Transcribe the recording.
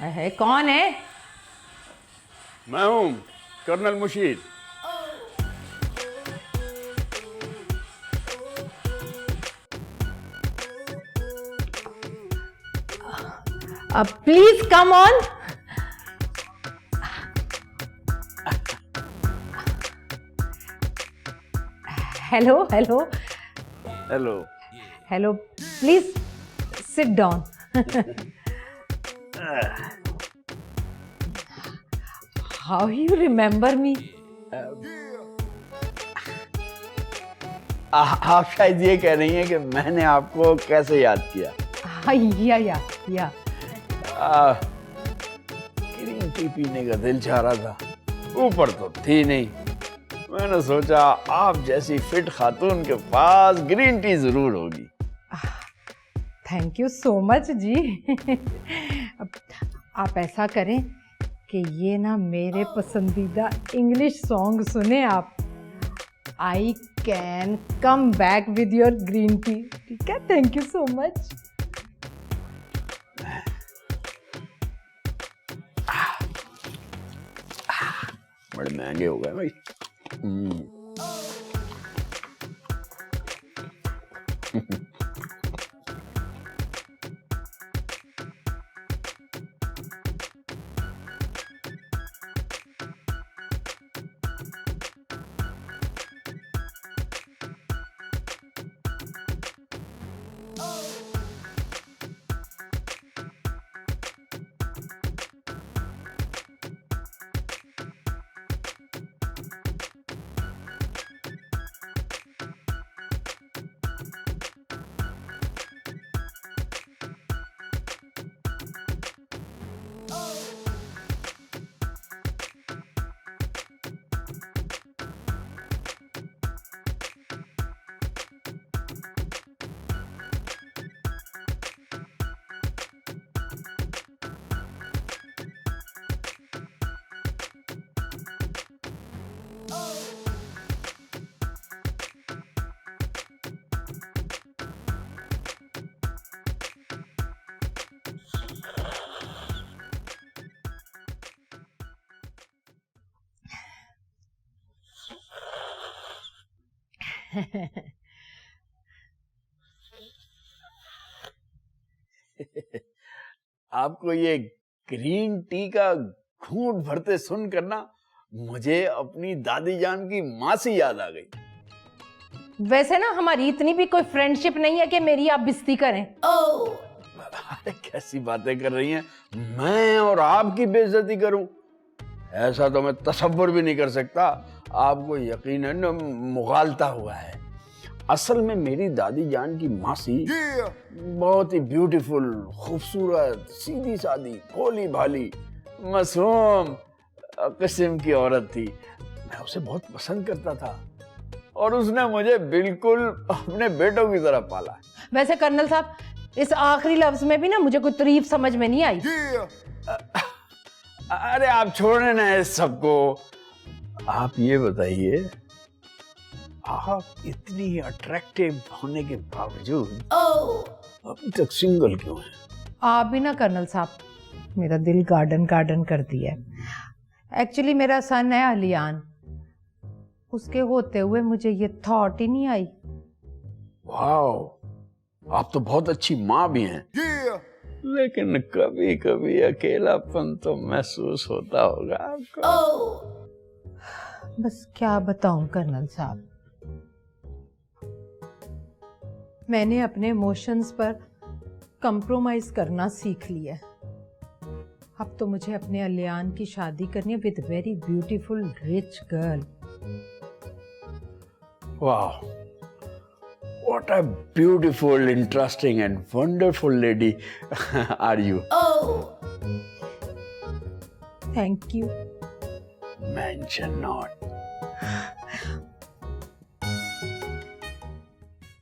है कौन है? मैं हूँ colonel Mushir. Please come on. Hello hello hello. Hello, please sit down. How you remember me? आप शायद ये कह रही हैं कि मैंने आपको कैसे याद किया? हाँ, या ग्रीन टी पीने का दिल चाह रहा था, ऊपर तो थी नहीं। मैंने सोचा आप जैसी फिट खातून के पास ग्रीन टी जरूर होगी। थैंक यू सो मच जी। आप ऐसा करें कि ये ना मेरे पसंदीदा इंग्लिश सॉन्ग सुने आप। I can come back with your green tea. ठीक है, थैंक यू सो मच। बड़े महंगे हो गए भाई। आपको ये ग्रीन टी का घूंट भरते सुनकर ना मुझे अपनी दादी जान की माँ से याद आ गई। वैसे ना हमारी इतनी भी कोई फ्रेंडशिप नहीं है कि मेरी आप बेइज्जती करें। अरे कैसी बातें कर रही हैं, मैं और आपकी बेइज्जती करूं? ऐसा तो मैं तसव्वुर भी नहीं कर सकता। आपको यकीनन मुगालता हुआ है। असल में मेरी दादी जान की मासी बहुत ही ब्यूटीफुल, खूबसूरत, सीधी सादी, भोली भाली, मासूम किस्म की औरत थी। मैं उसे बहुत पसंद करता था और उसने मुझे बिल्कुल अपने बेटों की तरह पाला। वैसे कर्नल साहब, इस आखिरी लफ्ज में भी ना मुझे कोई तारीफ समझ में नहीं आई। अरे आप छोड़े ना इस सबको। आप ये बताइए, आप इतनी अट्रैक्टिव होने के बावजूद अभी तक सिंगल क्यों हैं? आप भी ना कर्नल साहब, मेरा दिल गार्डन गार्डन कर दिया है। एक्चुअली मेरा सन है अलियान, उसके होते हुए मुझे ये थॉट ही नहीं आई। वाओ, आप तो बहुत अच्छी माँ भी हैं। लेकिन कभी कभी अकेलापन तो महसूस होता होगा आपको। बस क्या बताऊं कर्नल साहब, मैंने अपने इमोशंस पर कंप्रोमाइज करना सीख लिया। अब तो मुझे अपने अलियान की शादी करनी है with very beautiful rich girl. वाह, what a beautiful, interesting and wonderful lady are you. Thank you. Mention not.